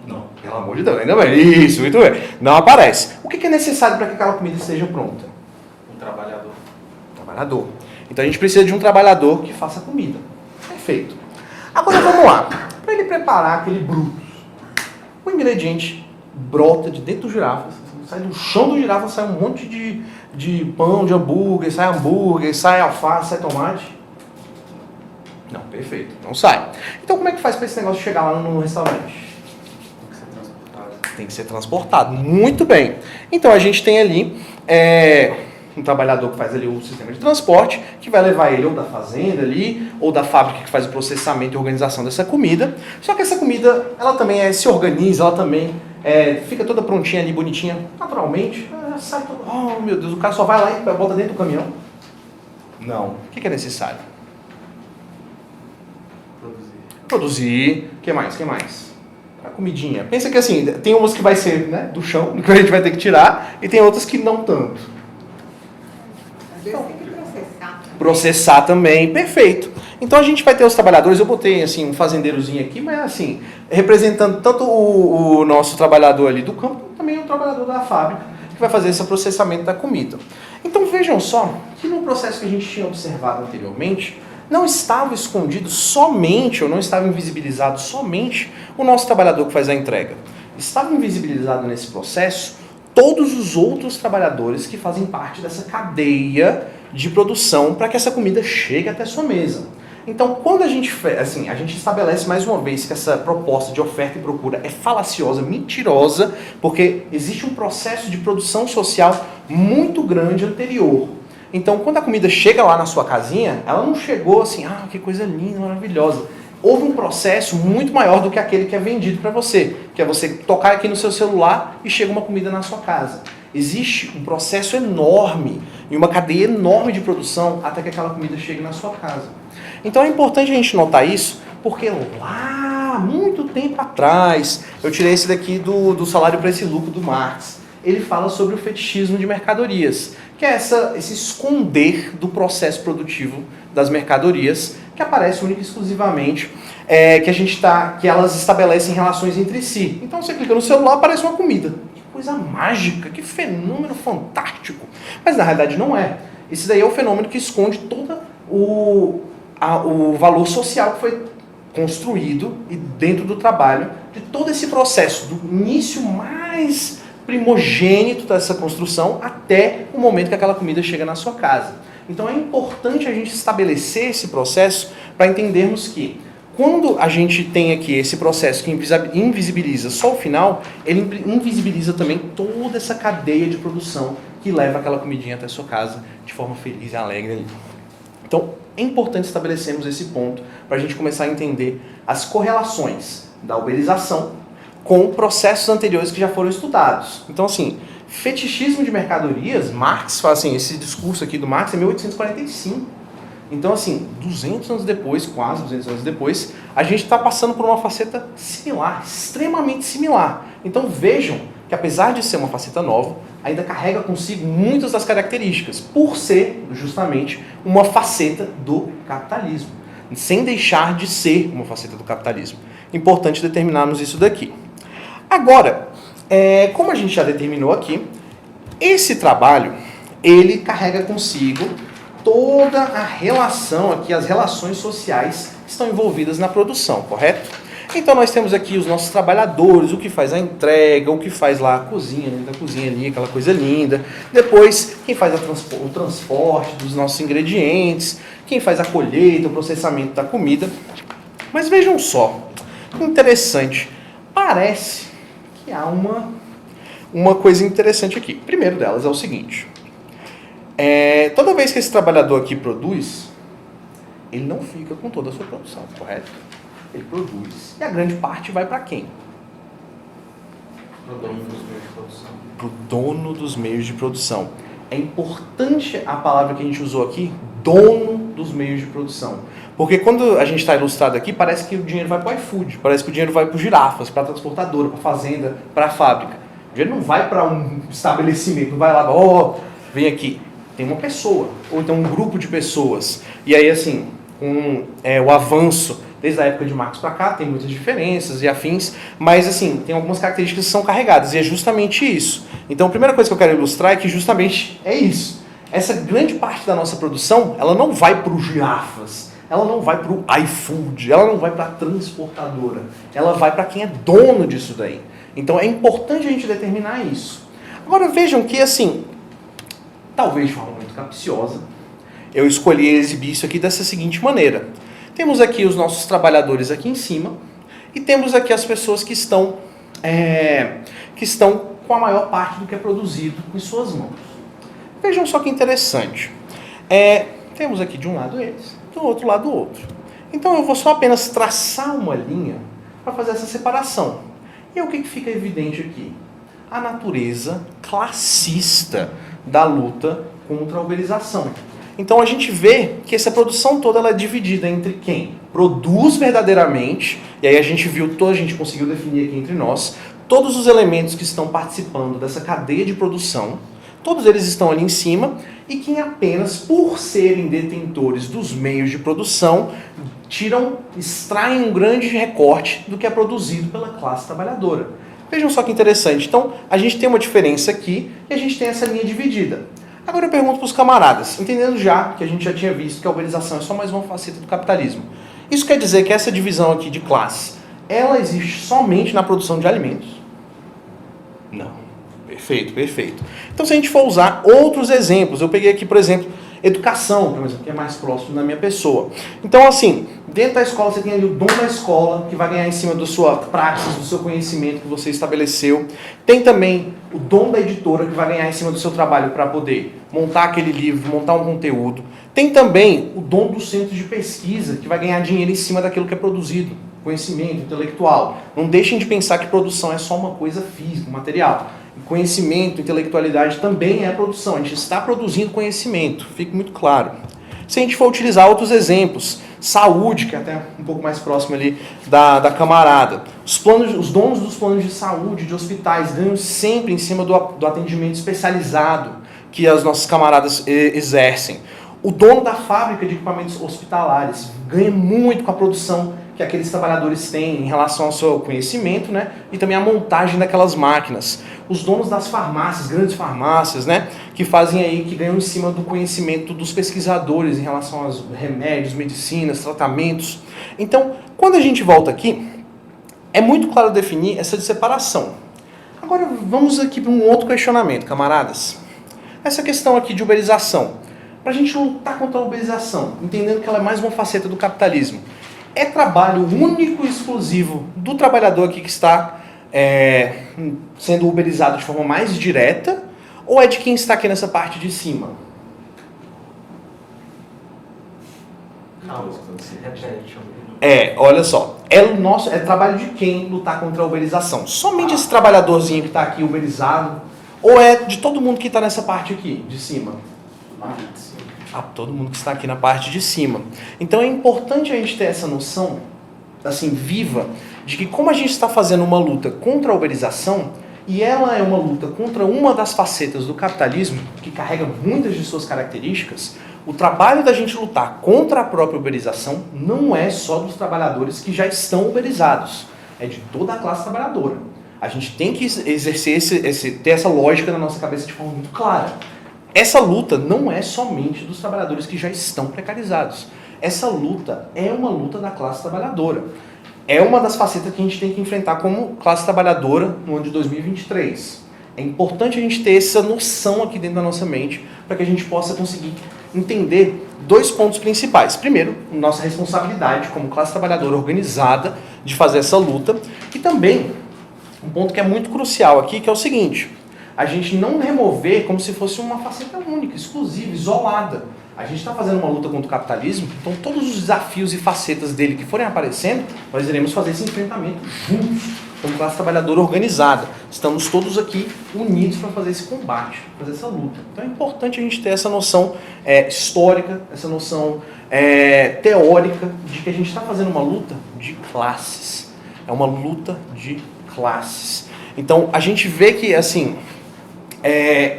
Não, pelo amor de Deus, ainda bem. Isso, muito bem. Não aparece. O que é necessário para que aquela comida esteja pronta? Um trabalhador. Trabalhador. Então a gente precisa de um trabalhador que faça comida. Perfeito. Agora vamos lá. Para ele preparar aquele Brutus, o ingrediente brota de dentro do girafa, sai do chão do girafa, sai um monte de pão, de hambúrguer, sai alface, sai tomate. Não, perfeito, não sai. Então como é que faz para esse negócio chegar lá no restaurante? Tem que ser transportado. Muito bem. Então a gente tem ali um trabalhador que faz ali o sistema de transporte, que vai levar ele ou da fazenda ali, ou da fábrica que faz o processamento e organização dessa comida. Só que essa comida, ela também se organiza, ela também fica toda prontinha ali, bonitinha, naturalmente. Sai todo... Oh, meu Deus, o cara só vai lá e bota dentro do caminhão. Não. O que é necessário? Produzir. O que mais? A comidinha. Pensa que assim, tem umas que vai ser, né, do chão, que a gente vai ter que tirar, e tem outras que não tanto. Às vezes tem que processar. Processar também, perfeito. Então a gente vai ter os trabalhadores, eu botei assim um fazendeirozinho aqui, mas assim, representando tanto o nosso trabalhador ali do campo, como também o trabalhador da fábrica, que vai fazer esse processamento da comida. Então vejam só, que no processo que a gente tinha observado anteriormente, não estava escondido somente, ou não estava invisibilizado somente o nosso trabalhador que faz a entrega. Estava invisibilizado nesse processo todos os outros trabalhadores que fazem parte dessa cadeia de produção para que essa comida chegue até a sua mesa. Então, quando a gente estabelece mais uma vez que essa proposta de oferta e procura é falaciosa, mentirosa, porque existe um processo de produção social muito grande anterior. Então, quando a comida chega lá na sua casinha, ela não chegou assim, que coisa linda, maravilhosa. Houve um processo muito maior do que aquele que é vendido para você, que é você tocar aqui no seu celular e chega uma comida na sua casa. Existe um processo enorme e uma cadeia enorme de produção até que aquela comida chegue na sua casa. Então é importante a gente notar isso, porque lá, muito tempo atrás, eu tirei esse daqui do Salário, Preço e Lucro do Marx. Ele fala sobre o fetichismo de mercadorias, que é esse esconder do processo produtivo das mercadorias, que aparece única e exclusivamente, que elas estabelecem relações entre si. Então você clica no celular, aparece uma comida. Que coisa mágica, que fenômeno fantástico. Mas na realidade não é. Esse daí é o fenômeno que esconde todo o valor social que foi construído e dentro do trabalho de todo esse processo, do início mais primogênito dessa construção até o momento que aquela comida chega na sua casa. Então é importante a gente estabelecer esse processo para entendermos que quando a gente tem aqui esse processo que invisibiliza só o final, ele invisibiliza também toda essa cadeia de produção que leva aquela comidinha até a sua casa de forma feliz e alegre ali. Então é importante estabelecermos esse ponto para a gente começar a entender as correlações da uberização com processos anteriores que já foram estudados. Então, assim, fetichismo de mercadorias, Marx fala assim, esse discurso aqui do Marx é 1845. Então, assim, 200 anos depois, quase 200 anos depois, a gente está passando por uma faceta similar, extremamente similar. Então, vejam que apesar de ser uma faceta nova, ainda carrega consigo muitas das características, por ser justamente uma faceta do capitalismo, sem deixar de ser uma faceta do capitalismo. Importante determinarmos isso daqui. Agora, como a gente já determinou aqui, esse trabalho, ele carrega consigo toda a relação aqui, as relações sociais que estão envolvidas na produção, correto? Então nós temos aqui os nossos trabalhadores, o que faz a entrega, o que faz lá a cozinha, dentro da cozinha ali, aquela coisa linda. Depois, quem faz o transporte dos nossos ingredientes, quem faz a colheita, o processamento da comida. Mas vejam só, interessante, parece que há uma coisa interessante aqui. Primeiro delas é o seguinte, toda vez que esse trabalhador aqui produz, ele não fica com toda a sua produção, correto? Ele produz. E a grande parte vai para quem? Para o dono dos meios de produção. Para o dono dos meios de produção. É importante a palavra que a gente usou aqui, dono dos meios de produção. Porque quando a gente está ilustrado aqui, parece que o dinheiro vai para o iFood, parece que o dinheiro vai para o girafas, para a transportadora, para a fazenda, para a fábrica. O dinheiro não vai para um estabelecimento, não vai lá, vem aqui. Tem uma pessoa, ou então um grupo de pessoas. E aí, assim, o avanço desde a época de Marx para cá, tem muitas diferenças e afins, mas assim, tem algumas características que são carregadas, e é justamente isso. Então a primeira coisa que eu quero ilustrar é que justamente é isso. Essa grande parte da nossa produção, ela não vai para os girafas, ela não vai para o iFood, ela não vai para a transportadora, ela vai para quem é dono disso daí. Então é importante a gente determinar isso. Agora vejam que assim, talvez de forma muito capciosa, eu escolhi exibir isso aqui dessa seguinte maneira. Temos aqui os nossos trabalhadores aqui em cima e temos aqui as pessoas que estão com a maior parte do que é produzido em suas mãos. Vejam só que interessante. Temos aqui de um lado eles, do outro lado o outro. Então eu vou só apenas traçar uma linha para fazer essa separação. E o que fica evidente aqui? A natureza classista da luta contra a uberização. Então a gente vê que essa produção toda ela é dividida entre quem produz verdadeiramente, e aí a gente conseguiu definir aqui entre nós, todos os elementos que estão participando dessa cadeia de produção, todos eles estão ali em cima, e quem apenas, por serem detentores dos meios de produção, extraem um grande recorte do que é produzido pela classe trabalhadora. Vejam só que interessante. Então a gente tem uma diferença aqui, e a gente tem essa linha dividida. Agora eu pergunto para os camaradas, entendendo já que a gente já tinha visto que a uberização é só mais uma faceta do capitalismo. Isso quer dizer que essa divisão aqui de classe, ela existe somente na produção de alimentos? Não. Perfeito, perfeito. Então se a gente for usar outros exemplos, eu peguei aqui, por exemplo, educação, por exemplo, que é mais próximo da minha pessoa. Então, assim, dentro da escola você tem ali o dom da escola, que vai ganhar em cima da sua praxis, do seu conhecimento que você estabeleceu. Tem também o dom da editora, que vai ganhar em cima do seu trabalho para poder montar aquele livro, montar um conteúdo. Tem também o dom do centro de pesquisa, que vai ganhar dinheiro em cima daquilo que é produzido, conhecimento intelectual. Não deixem de pensar que produção é só uma coisa física, material. Conhecimento, intelectualidade também é produção. A gente está produzindo conhecimento, fique muito claro. Se a gente for utilizar outros exemplos, saúde, que é até um pouco mais próximo ali da camarada. Os donos dos planos de saúde, de hospitais, ganham sempre em cima do atendimento especializado que as nossas camaradas exercem. O dono da fábrica de equipamentos hospitalares ganha muito com a produção que aqueles trabalhadores têm em relação ao seu conhecimento, né? E também a montagem daquelas máquinas. Os donos das farmácias, grandes farmácias, né? Que fazem aí, que ganham em cima do conhecimento dos pesquisadores em relação aos remédios, medicinas, tratamentos. Então, quando a gente volta aqui, é muito claro definir essa separação. Agora, vamos aqui para um outro questionamento, camaradas. Essa questão aqui de uberização. Para a gente lutar contra a uberização, entendendo que ela é mais uma faceta do capitalismo. É trabalho único e exclusivo do trabalhador aqui que está sendo uberizado de forma mais direta, ou é de quem está aqui nessa parte de cima? Olha só, é trabalho de quem lutar contra a uberização? Somente esse trabalhadorzinho que está aqui uberizado, ou é de todo mundo que está nessa parte aqui, de cima? Todo mundo que está aqui na parte de cima. Então é importante a gente ter essa noção, assim, viva, de que como a gente está fazendo uma luta contra a uberização, e ela é uma luta contra uma das facetas do capitalismo, que carrega muitas de suas características, o trabalho da gente lutar contra a própria uberização não é só dos trabalhadores que já estão uberizados, é de toda a classe trabalhadora. A gente tem que exercer ter essa lógica na nossa cabeça de forma muito clara. Essa luta não é somente dos trabalhadores que já estão precarizados. Essa luta é uma luta da classe trabalhadora. É uma das facetas que a gente tem que enfrentar como classe trabalhadora no ano de 2023. É importante a gente ter essa noção aqui dentro da nossa mente para que a gente possa conseguir entender dois pontos principais. Primeiro, nossa responsabilidade como classe trabalhadora organizada de fazer essa luta. E também, um ponto que é muito crucial aqui, que é o seguinte: a gente não remover como se fosse uma faceta única, exclusiva, isolada. A gente está fazendo uma luta contra o capitalismo, então todos os desafios e facetas dele que forem aparecendo, nós iremos fazer esse enfrentamento juntos, como classe trabalhadora organizada. Estamos todos aqui unidos para fazer esse combate, fazer essa luta. Então é importante a gente ter essa noção histórica, essa noção teórica de que a gente está fazendo uma luta de classes. É uma luta de classes. Então a gente vê que, assim,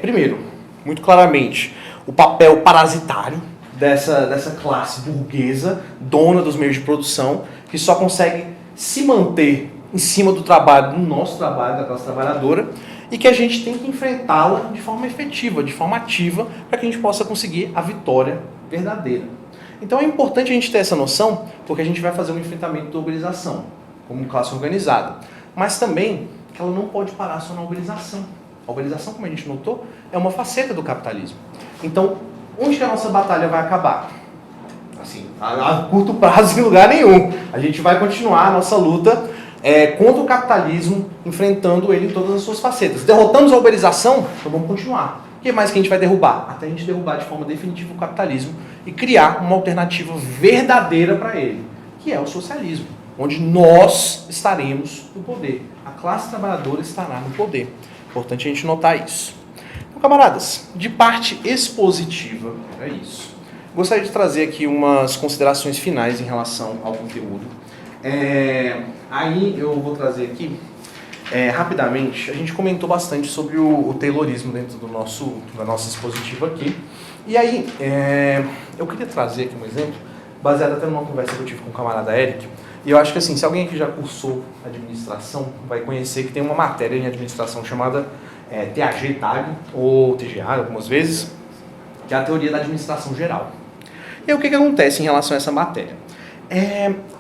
primeiro, muito claramente, o papel parasitário dessa classe burguesa, dona dos meios de produção, que só consegue se manter em cima do trabalho, do nosso trabalho, da classe trabalhadora, e que a gente tem que enfrentá-la de forma efetiva, de forma ativa, para que a gente possa conseguir a vitória verdadeira. Então é importante a gente ter essa noção, porque a gente vai fazer um enfrentamento da uberização, como classe organizada, mas também que ela não pode parar só na uberização. A uberização, como a gente notou, é uma faceta do capitalismo. Então, onde que a nossa batalha vai acabar? Assim, a curto prazo, em lugar nenhum. A gente vai continuar a nossa luta contra o capitalismo, enfrentando ele em todas as suas facetas. Derrotamos a uberização, então vamos continuar. O que mais que a gente vai derrubar? Até a gente derrubar de forma definitiva o capitalismo e criar uma alternativa verdadeira para ele, que é o socialismo, onde nós estaremos no poder. A classe trabalhadora estará no poder. Importante a gente notar isso. Então, camaradas, de parte expositiva, é isso. Gostaria de trazer aqui umas considerações finais em relação ao conteúdo. Aí eu vou trazer aqui, rapidamente, a gente comentou bastante sobre o Taylorismo dentro da nossa expositiva aqui. E aí, eu queria trazer aqui um exemplo, baseado até numa conversa que eu tive com o camarada Eric. E eu acho que, assim, se alguém que já cursou administração vai conhecer que tem uma matéria em administração chamada TAG, ou TGA, algumas vezes, que é a teoria da administração geral. E aí, o que acontece em relação a essa matéria?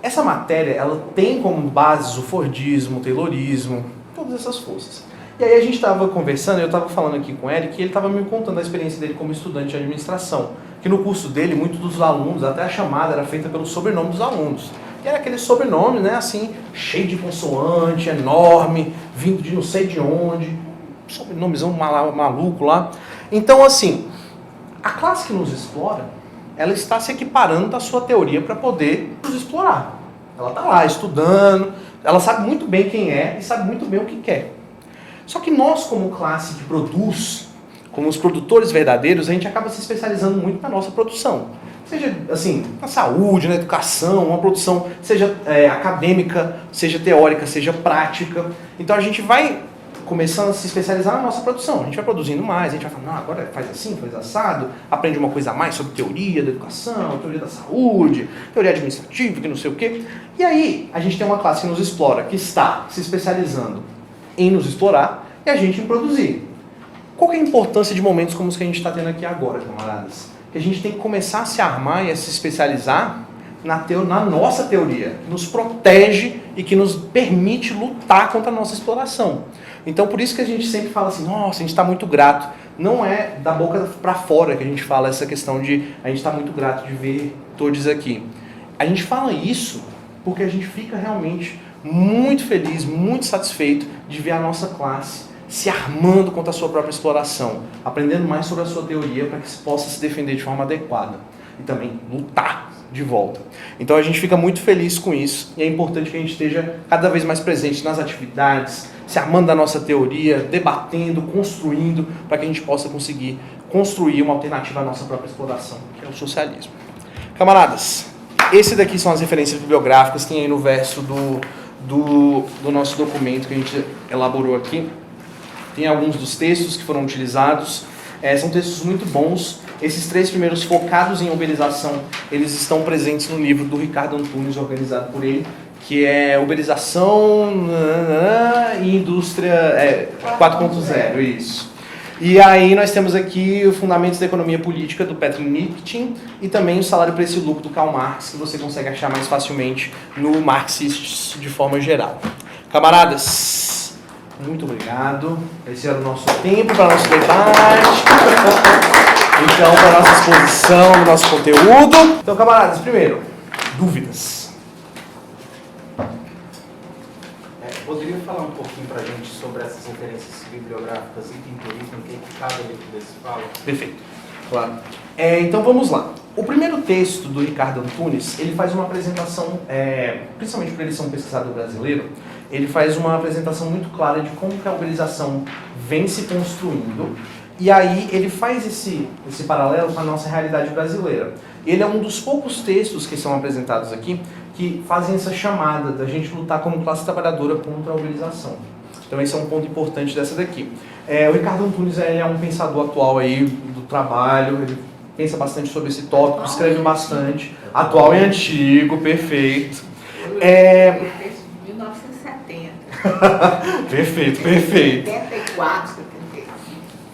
Essa matéria, ela tem como bases o Fordismo, o Taylorismo, todas essas forças. E aí a gente estava conversando, eu estava falando aqui com ele, que ele estava me contando a experiência dele como estudante de administração. que no curso dele, muitos dos alunos, até a chamada era feita pelo sobrenome dos alunos. E era aquele sobrenome, né, assim, cheio de consoante, enorme, vindo de não sei de onde, sobrenomezão maluco lá. Então, assim, a classe que nos explora, ela está se equiparando da sua teoria para poder nos explorar. Ela está lá estudando, ela sabe muito bem quem é e sabe muito bem o que quer. Só que nós, como classe que produz, como os produtores verdadeiros, a gente acaba se especializando muito na nossa produção. Seja, assim, na saúde, na educação, uma produção, seja acadêmica, seja teórica, seja prática. Então a gente vai começando a se especializar na nossa produção. A gente vai produzindo mais, a gente vai falando, não, agora faz assim, faz assado, aprende uma coisa a mais sobre teoria da educação, teoria da saúde, teoria administrativa, que não sei o quê. E aí a gente tem uma classe que nos explora, que está se especializando em nos explorar e a gente em produzir. Qual que é a importância de momentos como os que a gente está tendo aqui agora, camaradas? Que a gente tem que começar a se armar e a se especializar na nossa teoria, que nos protege e que nos permite lutar contra a nossa exploração. Então, por isso que a gente sempre fala assim, nossa, a gente está muito grato. Não é da boca para fora que a gente fala essa questão de a gente está muito grato de ver todos aqui. A gente fala isso porque a gente fica realmente muito feliz, muito satisfeito de ver a nossa classe se armando contra a sua própria exploração, aprendendo mais sobre a sua teoria para que se possa se defender de forma adequada e também lutar de volta. Então a gente fica muito feliz com isso e é importante que a gente esteja cada vez mais presente nas atividades, se armando da nossa teoria, debatendo, construindo, para que a gente possa conseguir construir uma alternativa à nossa própria exploração, que é o socialismo. Camaradas, esse daqui são as referências bibliográficas, tem aí no verso do nosso documento que a gente elaborou aqui. Tem alguns dos textos que foram utilizados, são textos muito bons. Esses 3 primeiros focados em uberização, eles estão presentes no livro do Ricardo Antunes, organizado por ele, que é Uberização e Indústria 4.0, isso. E aí nós temos aqui o Fundamentos da Economia Política, do Petr Nikitin, e também o Salário, Preço e Lucro, do Karl Marx, que você consegue achar mais facilmente no Marxist de forma geral. Camaradas, muito obrigado. Esse era o nosso tempo para nosso debate. Então, para a nossa exposição do nosso conteúdo. Então, camaradas, primeiro, dúvidas. Poderia falar um pouquinho para a gente sobre essas referências bibliográficas e empirismo, o que cada livro desse fala? Perfeito, claro. Então, vamos lá. O primeiro texto do Ricardo Antunes, ele faz uma apresentação, principalmente por ele ser um pesquisador brasileiro, ele faz uma apresentação muito clara de como que a uberização vem se construindo, e aí ele faz esse paralelo com a nossa realidade brasileira. Ele é um dos poucos textos que são apresentados aqui que fazem essa chamada da gente lutar como classe trabalhadora contra a uberização. Então esse é um ponto importante dessa daqui. O Ricardo Antunes é um pensador atual aí do trabalho, ele pensa bastante sobre esse tópico, escreve bastante. Atual e antigo, perfeito. 1970. Perfeito. 74, 75.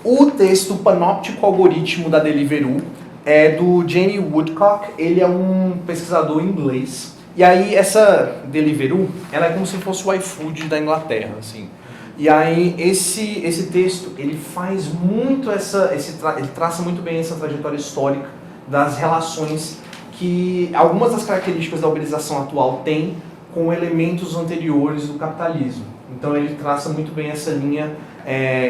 O texto Panóptico Algoritmo da Deliveroo é do Jamie Woodcock, ele é um pesquisador inglês. E aí essa Deliveroo, ela é como se fosse o iFood da Inglaterra, assim. E aí esse texto, ele faz muito ele traça muito bem essa trajetória histórica das relações que algumas das características da uberização atual têm com elementos anteriores do capitalismo. Então ele traça muito bem essa linha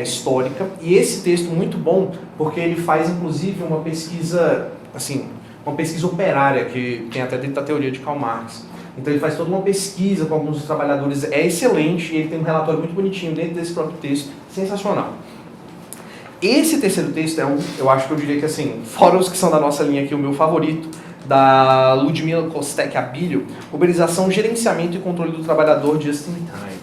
histórica. E esse texto muito bom porque ele faz inclusive uma pesquisa, assim, uma pesquisa operária que tem até dentro da teoria de Karl Marx. Então ele faz toda uma pesquisa com alguns dos trabalhadores, é excelente, e ele tem um relatório muito bonitinho dentro desse próprio texto, sensacional. Esse terceiro texto eu acho que eu diria que assim, fora os que são da nossa linha aqui, o meu favorito, da Ludmila Kostek-Abilio, Uberização, Gerenciamento e Controle do Trabalhador Just in Time.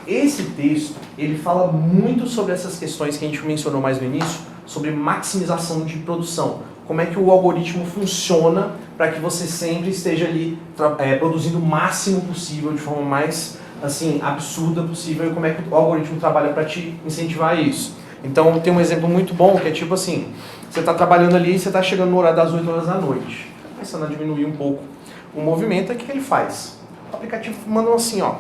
Esse texto, ele fala muito sobre essas questões que a gente mencionou mais no início, sobre maximização de produção. Como é que o algoritmo funciona para que você sempre esteja ali produzindo o máximo possível, de forma mais assim, absurda possível, e como é que o algoritmo trabalha para te incentivar a isso. Então tem um exemplo muito bom, que é tipo assim, você está trabalhando ali e você está chegando no horário das 8 horas da noite. Começando a diminuir um pouco o movimento, o que ele faz? O aplicativo manda assim, ó.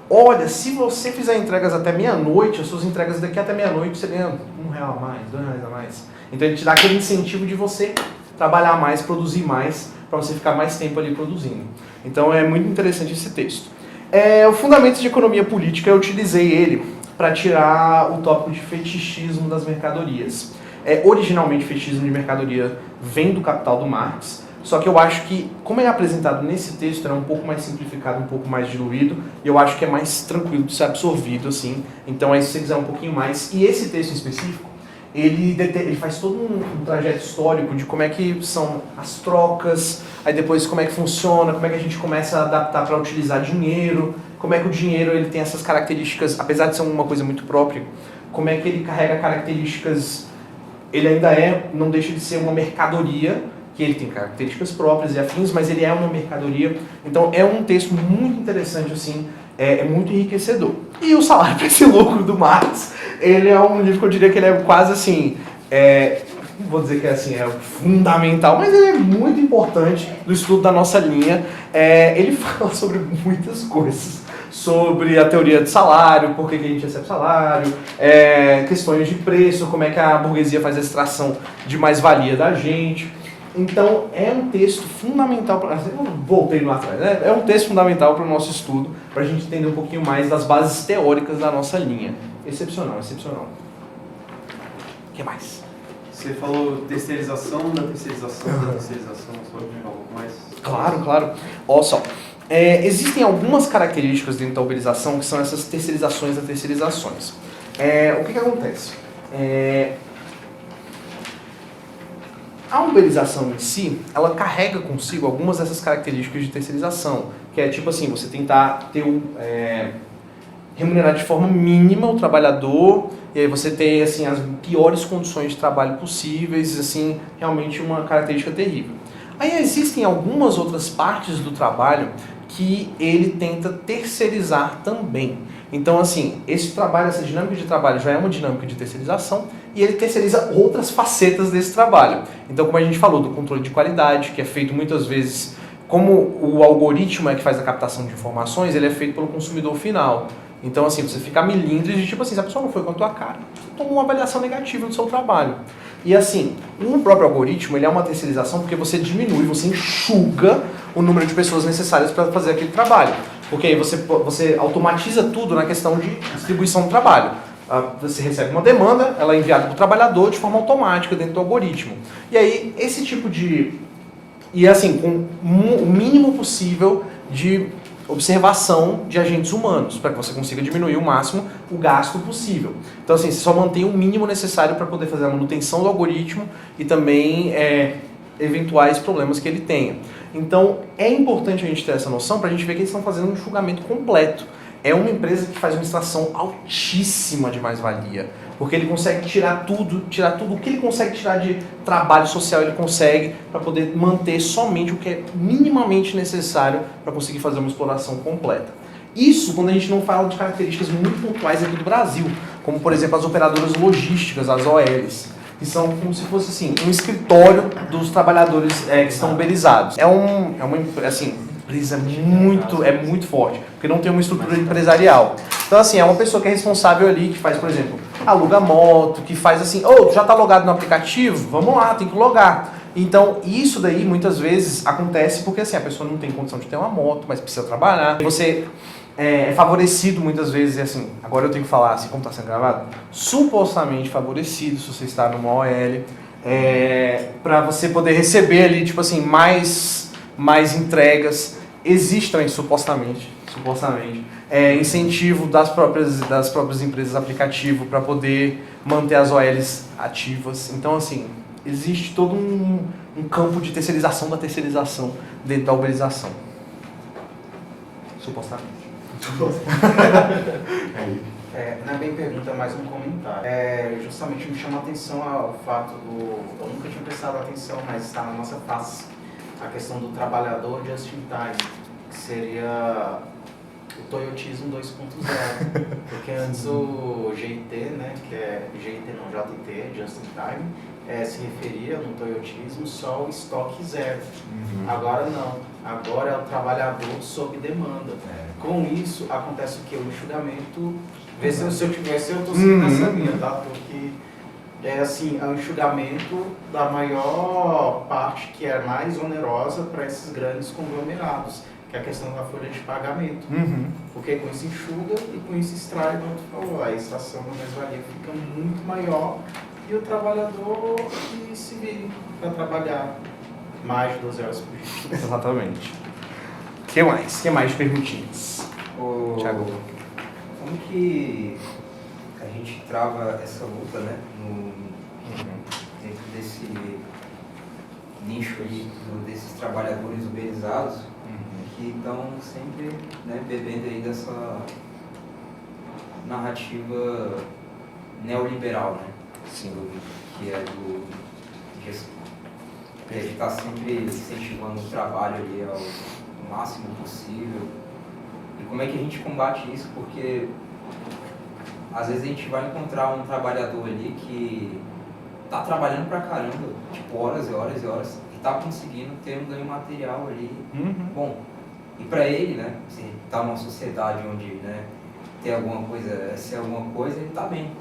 Olha, se você fizer entregas até meia-noite, as suas entregas daqui até meia-noite, você ganha R$1 a mais, R$2 a mais. Então ele te dá aquele incentivo de você trabalhar mais, produzir mais, para você ficar mais tempo ali produzindo. Então é muito interessante esse texto. O Fundamentos de Economia Política, eu utilizei ele para tirar o tópico de fetichismo das mercadorias. Originalmente, fetichismo de mercadoria vem do Capital do Marx, só que eu acho que, como é apresentado nesse texto, era um pouco mais simplificado, um pouco mais diluído, e eu acho que é mais tranquilo de ser absorvido, assim. Então, aí, se você quiser um pouquinho mais. E esse texto em específico, ele faz todo um trajeto histórico de como é que são as trocas, aí depois como é que funciona, como é que a gente começa a adaptar para utilizar dinheiro, como é que o dinheiro ele tem essas características, apesar de ser uma coisa muito própria, como é que ele carrega características, ele ainda não deixa de ser uma mercadoria, que ele tem características próprias e afins, mas ele é uma mercadoria. Então é um texto muito interessante, assim, é muito enriquecedor. E o Salário para esse Lucro do Marx, ele é um livro que eu diria que ele é quase assim, não vou dizer que é fundamental, mas ele é muito importante no estudo da nossa linha. Ele fala sobre muitas coisas, sobre a teoria de salário, por que a gente recebe salário, questões de preço, como é que a burguesia faz a extração de mais-valia da gente. Então, é um texto fundamental para... Eu voltei lá atrás, né? É um texto fundamental para o nosso estudo, para a gente entender um pouquinho mais das bases teóricas da nossa linha. Excepcional, excepcional. O que mais? Você falou terceirização da terceirização da terceirização, você pode explicar um pouco mais? Claro, claro. Olha só, existem algumas características dentro da uberização que são essas terceirizações das terceirizações. O que acontece? A uberização em si, ela carrega consigo algumas dessas características de terceirização, que é tipo assim, você tentar remunerar de forma mínima o trabalhador, e aí você ter assim, as piores condições de trabalho possíveis, assim, realmente uma característica terrível. Aí existem algumas outras partes do trabalho que ele tenta terceirizar também. Então, assim, esse trabalho, essa dinâmica de trabalho já é uma dinâmica de terceirização e ele terceiriza outras facetas desse trabalho. Então, como a gente falou, do controle de qualidade, que é feito muitas vezes, como o algoritmo é que faz a captação de informações, ele é feito pelo consumidor final. Então, assim, você fica milindres de tipo assim, se a pessoa não foi com a tua cara, você toma uma avaliação negativa do seu trabalho. E assim, o próprio algoritmo, ele é uma terceirização porque você diminui, você enxuga o número de pessoas necessárias para fazer aquele trabalho. Porque aí você automatiza tudo na questão de distribuição do trabalho. Você recebe uma demanda, ela é enviada para o trabalhador de forma automática dentro do algoritmo. E aí, esse tipo de... E assim, com o mínimo possível de observação de agentes humanos, para que você consiga diminuir o máximo o gasto possível. Então assim, você só mantém o mínimo necessário para poder fazer a manutenção do algoritmo e também eventuais problemas que ele tenha. Então é importante a gente ter essa noção para a gente ver que eles estão fazendo um julgamento completo. É uma empresa que faz uma extração altíssima de mais-valia, porque ele consegue tirar tudo o que ele consegue tirar de trabalho social, ele consegue para poder manter somente o que é minimamente necessário para conseguir fazer uma exploração completa. Isso quando a gente não fala de características muito pontuais aqui do Brasil, como por exemplo as operadoras logísticas, as OLs, que são como se fosse assim, um escritório dos trabalhadores que estão uberizados. É uma assim, empresa muito forte, porque não tem uma estrutura empresarial. Então assim, é uma pessoa que é responsável ali, que faz, por exemplo, aluga moto, que faz assim, já está logado no aplicativo? Vamos lá, tem que logar. Então isso daí muitas vezes acontece porque assim, a pessoa não tem condição de ter uma moto, mas precisa trabalhar. Você é favorecido muitas vezes, e assim, agora eu tenho que falar assim, como está sendo gravado, supostamente favorecido se você está numa OL, para você poder receber ali, tipo assim, mais entregas. Existe também, supostamente, incentivo das próprias empresas aplicativo para poder manter as OLs ativas. Então, assim, existe todo um campo de terceirização da terceirização dentro da uberização. Supostamente. Não é bem pergunta, é mais um comentário. Justamente me chama a atenção ao fato eu nunca tinha prestado atenção, mas está na nossa face, a questão do trabalhador just in time, que seria o toyotismo 2.0. Porque antes o GIT, né, que é GIT não, JT, just in time, se referia no toyotismo só ao estoque zero. Agora não, agora é o trabalhador sob demanda. Com isso acontece o que? O enxugamento, vê se eu estou seguindo essa linha, tá? Porque é assim, é o enxugamento da maior parte que é mais onerosa para esses grandes conglomerados, que é a questão da folha de pagamento. Porque com isso enxuga e com isso extrai, como tu falou, a extração da mais-valia fica muito maior e o trabalhador que se vire para trabalhar mais de 12 horas por dia. Exatamente. O que mais? O que mais de perguntinhas? Thiago. Como que a gente trava essa luta, né, dentro desse nicho aí, desses trabalhadores uberizados, que estão sempre, né, bebendo aí dessa narrativa neoliberal, né? Sim. Que é a gente está sempre incentivando o trabalho ali ao máximo possível. E como é que a gente combate isso? Porque às vezes a gente vai encontrar um trabalhador ali que está trabalhando pra caramba, tipo horas e horas e horas, e está conseguindo ter um ganho material ali bom. E para ele, né, se está numa sociedade onde, né, ter alguma coisa, ser alguma coisa, ele está bem.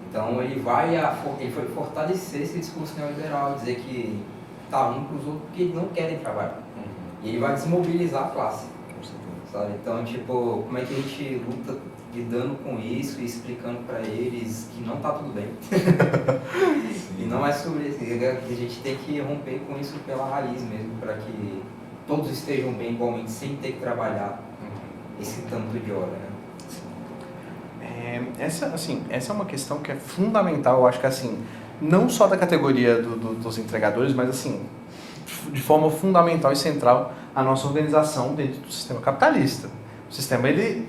Então ele vai fortalecer esse discurso neoliberal, dizer que está um para os outros porque eles não querem trabalhar. E ele vai desmobilizar a classe, sabe? Então, tipo, como é que a gente luta lidando com isso e explicando para eles que não está tudo bem? E não é sobre isso, a gente tem que romper com isso pela raiz mesmo, para que todos estejam bem igualmente, sem ter que trabalhar esse tanto de hora, né? Essa é uma questão que é fundamental, eu acho que assim, não só da categoria dos entregadores, mas assim, de forma fundamental e central a nossa organização dentro do sistema capitalista. O sistema ele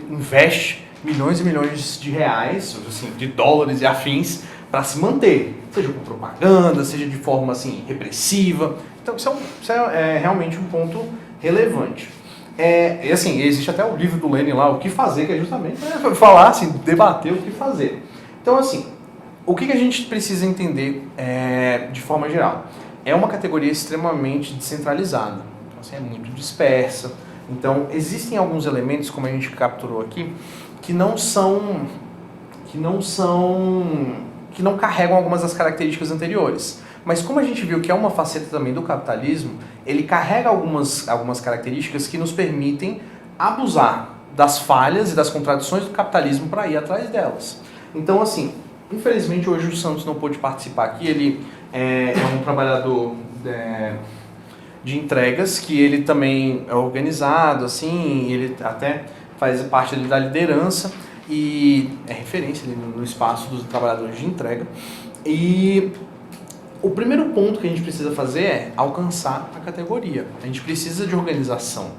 investe milhões e milhões de reais, assim, de dólares e afins para se manter, seja com propaganda, seja de forma assim repressiva. Então isso é realmente um ponto relevante. E assim, existe até o livro do Lenin lá, O que Fazer, que é justamente falar, assim, debater o que fazer. Então assim, o que a gente precisa entender de forma geral? É uma categoria extremamente descentralizada, então, assim, é muito dispersa. Então existem alguns elementos, como a gente capturou aqui, que não carregam algumas das características anteriores. Mas como a gente viu que é uma faceta também do capitalismo, ele carrega algumas características que nos permitem abusar das falhas e das contradições do capitalismo para ir atrás delas. Então, assim, infelizmente hoje o Santos não pôde participar aqui, ele é um trabalhador de entregas, que ele também é organizado, assim, ele até faz parte ali da liderança e é referência ali no espaço dos trabalhadores de entrega. E o primeiro ponto que a gente precisa fazer é alcançar a categoria. A gente precisa de organização.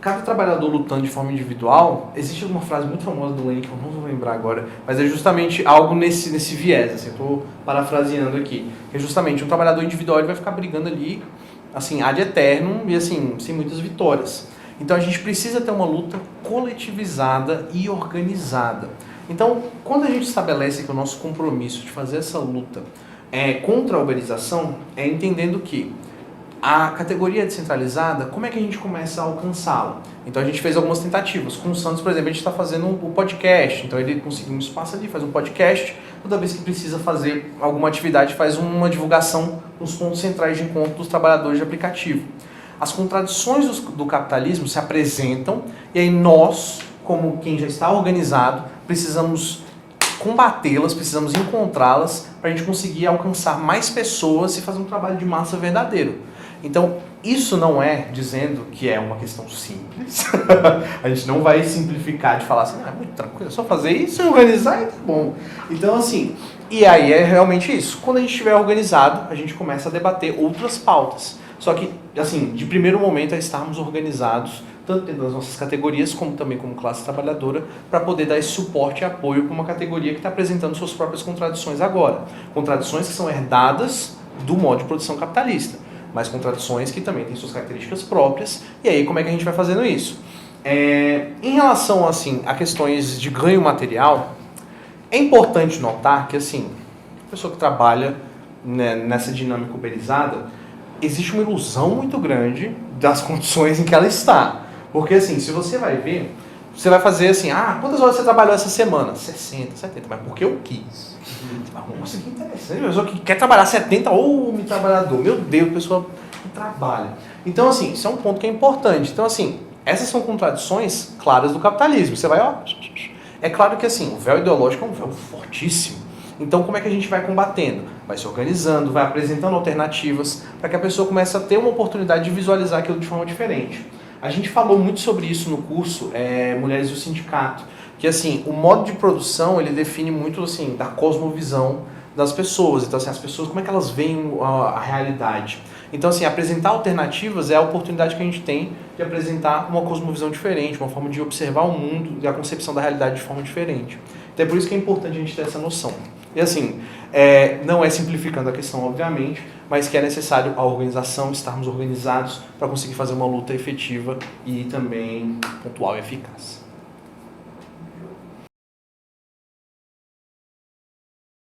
Cada trabalhador lutando de forma individual, existe uma frase muito famosa do Lenin, que eu não vou lembrar agora, mas é justamente algo nesse viés, assim, eu estou parafraseando aqui, que é justamente um trabalhador individual ele vai ficar brigando ali, assim, ad eternum e assim, sem muitas vitórias. Então a gente precisa ter uma luta coletivizada e organizada. Então, quando a gente estabelece que o nosso compromisso de fazer essa luta contra a uberização, é entendendo que a categoria descentralizada, como é que a gente começa a alcançá-la? Então a gente fez algumas tentativas. Com o Santos, por exemplo, a gente está fazendo o podcast. Então ele conseguiu um espaço ali, faz um podcast. Toda vez que precisa fazer alguma atividade, faz uma divulgação nos pontos centrais de encontro dos trabalhadores de aplicativo. As contradições do capitalismo se apresentam e aí nós, como quem já está organizado, precisamos combatê-las, precisamos encontrá-las para a gente conseguir alcançar mais pessoas e fazer um trabalho de massa verdadeiro. Então, isso não é dizendo que é uma questão simples. A gente não vai simplificar de falar assim, é muito tranquilo, é só fazer isso e organizar e tá bom. Então, assim, e aí é realmente isso. Quando a gente estiver organizado, a gente começa a debater outras pautas. Só que, assim, de primeiro momento é estarmos organizados, tanto dentro das nossas categorias, como também como classe trabalhadora, para poder dar esse suporte e apoio para uma categoria que está apresentando suas próprias contradições agora. Contradições que são herdadas do modo de produção capitalista, mas contradições que também têm suas características próprias. E aí, como é que a gente vai fazendo isso? Em relação, assim, a questões de ganho material, é importante notar que, assim, a pessoa que trabalha, né, nessa dinâmica uberizada, existe uma ilusão muito grande das condições em que ela está. Porque, assim, se você vai ver, Você vai fazer assim, quantas horas você trabalhou essa semana? 60, 70, mas porque eu quis. Nossa, que interessante, a pessoa que quer trabalhar 70, homem trabalhador, meu Deus, a pessoa não trabalha. Então, assim, isso é um ponto que é importante. Então, assim, essas são contradições claras do capitalismo. Você vai, é claro que, assim, o véu ideológico é um véu fortíssimo. Então, como é que a gente vai combatendo? Vai se organizando, vai apresentando alternativas para que a pessoa comece a ter uma oportunidade de visualizar aquilo de forma diferente. A gente falou muito sobre isso no curso Mulheres do Sindicato, que assim, o modo de produção, ele define muito assim, da cosmovisão das pessoas. Então assim, as pessoas, como é que elas veem a realidade? Então assim, apresentar alternativas é a oportunidade que a gente tem de apresentar uma cosmovisão diferente, uma forma de observar o mundo e a concepção da realidade de forma diferente. Então é por isso que é importante a gente ter essa noção. E assim, não é simplificando a questão, obviamente, mas que é necessário a organização, estarmos organizados para conseguir fazer uma luta efetiva e também pontual e eficaz.